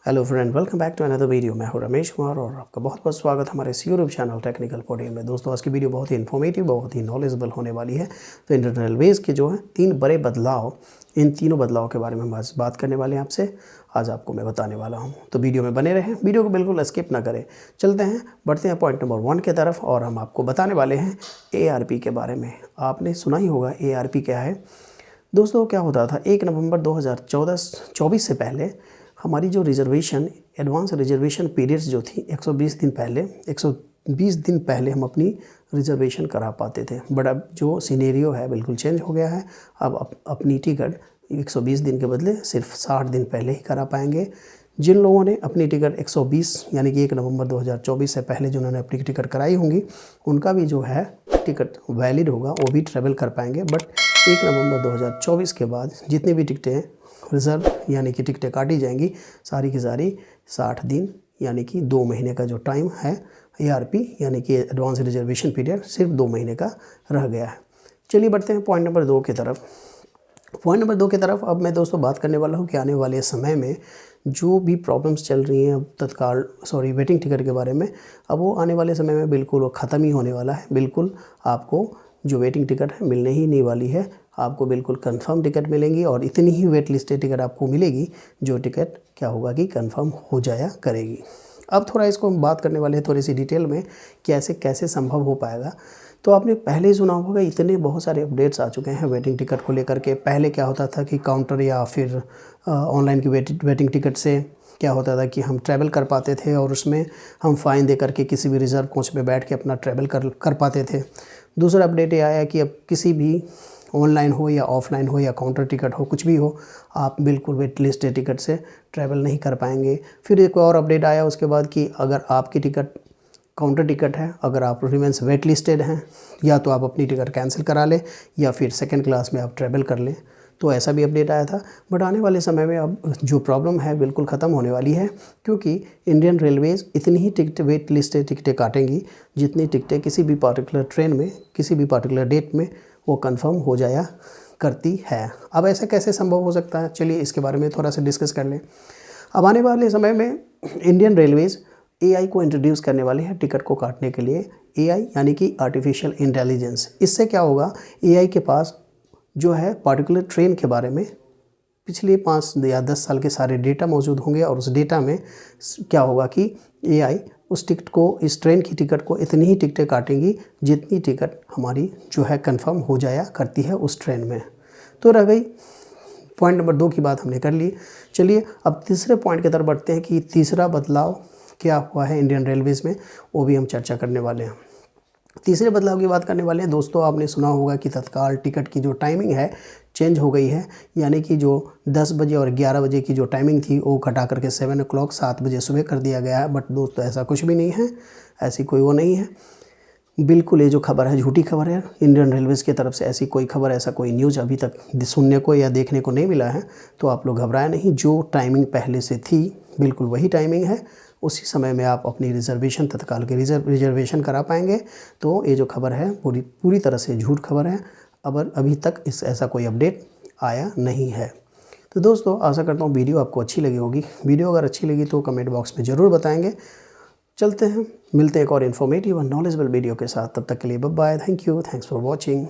Hello friend, welcome back to another video. मैं हूं रमेश कुमार और आपका बहुत बहुत स्वागत हमारे इस यूट्यूब चैनल टेक्निकल पोडियम में। दोस्तों, आज की वीडियो बहुत ही इन्फॉर्मेटिव, बहुत ही नॉलेजेबल होने वाली है। तो इंडियन रेलवेज़ के जो है 3 बड़े बदलाव, इन तीनों बदलाव के बारे में हम आज बात करने वाले हैं आपसे। आज आपको मैं बताने वाला हूँ, तो वीडियो में बने रहें, वीडियो को बिल्कुल स्किप ना करें। चलते हैं, बढ़ते हैं पॉइंट नंबर 1 की तरफ और हम आपको बताने वाले हैं ARP के बारे में। आपने सुना ही होगा ARP क्या है। दोस्तों, क्या होता था 1 नवंबर 2024 से पहले हमारी जो रिजर्वेशन, एडवांस रिजर्वेशन पीरियड्स जो थी 120 दिन पहले हम अपनी रिजर्वेशन करा पाते थे। बट अब जो सिनेरियो है बिल्कुल चेंज हो गया है। अब अपनी टिकट 120 दिन के बदले सिर्फ 60 दिन पहले ही करा पाएंगे। जिन लोगों ने अपनी टिकट 120 यानी कि 1 नवंबर 2024 से पहले जिन्होंने अपनी टिकट कराई होंगी, उनका भी जो है टिकट वैलिड होगा, वो भी ट्रैवल कर पाएंगे। बट 1 नवंबर 2024 के बाद जितनी भी टिकटें रिज़र्व यानी कि टिकटें काटी जाएंगी, सारी की सारी 60 दिन यानी कि 2 महीने का जो टाइम है ARP यानी कि एडवांस रिजर्वेशन पीरियड सिर्फ 2 महीने का रह गया है। चलिए बढ़ते हैं पॉइंट नंबर 2 की तरफ। पॉइंट नंबर 2 की तरफ अब मैं दोस्तों बात करने वाला हूँ कि आने वाले समय में जो भी प्रॉब्लम्स चल रही हैं वेटिंग टिकट के बारे में, अब वो आने वाले समय में बिल्कुल वो ख़त्म ही होने वाला है। बिल्कुल आपको जो वेटिंग टिकट है मिलने ही नहीं वाली है। आपको बिल्कुल कंफर्म टिकट मिलेंगी और इतनी ही वेट लिस्टेड टिकट आपको मिलेगी जो टिकट क्या होगा कि कंफर्म हो जाया करेगी। अब थोड़ा इसको हम बात करने वाले हैं थोड़ी सी डिटेल में कि ऐसे कैसे संभव हो पाएगा। तो आपने पहले ही सुना होगा, इतने बहुत सारे अपडेट्स आ चुके हैं वेटिंग टिकट को लेकर के। पहले क्या होता था कि काउंटर या फिर ऑनलाइन की वेटिंग टिकट से क्या होता था कि हम ट्रैवल कर पाते थे और उसमें हम फ़ाइन दे करके किसी भी रिज़र्व कोच में बैठ के अपना ट्रैवल कर पाते थे। दूसरा अपडेट ये आया कि अब किसी भी ऑनलाइन हो या ऑफ़लाइन हो या काउंटर टिकट हो, कुछ भी हो, आप बिल्कुल वेट लिस्ट टिकट से ट्रैवल नहीं कर पाएंगे। फिर एक और अपडेट आया उसके बाद कि अगर आपकी टिकट काउंटर टिकट है, अगर आप रिमेंस वेट लिस्टेड हैं, या तो आप अपनी टिकट कैंसिल करा लें या फिर सेकंड क्लास में आप ट्रैवल कर लें। तो ऐसा भी अपडेट आया था। बट आने वाले समय में अब जो प्रॉब्लम है बिल्कुल ख़त्म होने वाली है, क्योंकि इंडियन रेलवेज़ इतनी ही टिकट वेट लिस्टेड टिकटें काटेंगी जितनी टिकटें किसी भी पार्टिकुलर ट्रेन में किसी भी पार्टिकुलर डेट में वो कंफर्म हो जाया करती है। अब ऐसा कैसे संभव हो सकता है, चलिए इसके बारे में थोड़ा सा डिस्कस कर लें। अब आने वाले समय में इंडियन रेलवेज़ AI को इंट्रोड्यूस करने वाले हैं टिकट को काटने के लिए। AI यानी कि आर्टिफिशियल इंटेलिजेंस। इससे क्या होगा, AI के पास जो है पार्टिकुलर ट्रेन के बारे में पिछले 5 या 10 साल के सारे डेटा मौजूद होंगे और उस डेटा में क्या होगा कि AI उस टिकट को, इस ट्रेन की टिकट को इतनी ही टिकटें काटेंगी जितनी टिकट हमारी जो है कंफर्म हो जाया करती है उस ट्रेन में। तो रह गई पॉइंट नंबर 2 की बात हमने कर ली। चलिए अब तीसरे पॉइंट की तरफ बढ़ते हैं कि तीसरा बदलाव क्या हुआ है इंडियन रेलवेज़ में, वो भी हम चर्चा करने वाले हैं। तीसरे बदलाव की बात करने वाले हैं। दोस्तों, आपने सुना होगा कि तत्काल टिकट की जो टाइमिंग है चेंज हो गई है, यानी कि जो 10 बजे और 11 बजे की जो टाइमिंग थी वो घटा करके 7 o'clock 7 बजे सुबह कर दिया गया है। बट दोस्तों, ऐसा कुछ भी नहीं है, ऐसी कोई वो नहीं है। बिल्कुल ये जो खबर है झूठी खबर है। इंडियन रेलवेज़ की तरफ से ऐसी कोई खबर, ऐसा कोई न्यूज़ अभी तक सुनने को या देखने को नहीं मिला है। तो आप लोग घबराएं नहीं, जो टाइमिंग पहले से थी बिल्कुल वही टाइमिंग है। उसी समय में आप अपनी रिजर्वेशन, तत्काल की रिजर्वेशन करा पाएंगे। तो ये जो खबर है पूरी तरह से झूठ खबर है। अब अभी तक ऐसा कोई अपडेट आया नहीं है। तो दोस्तों, आशा करता हूँ वीडियो आपको अच्छी लगी होगी। वीडियो अगर अच्छी लगी तो कमेंट बॉक्स में ज़रूर बताएंगे। चलते हैं, मिलते हैं एक और इन्फॉर्मेटिव और नॉलेजेबल वीडियो के साथ। तब तक के लिए bye bye, thank you, thanks for watching.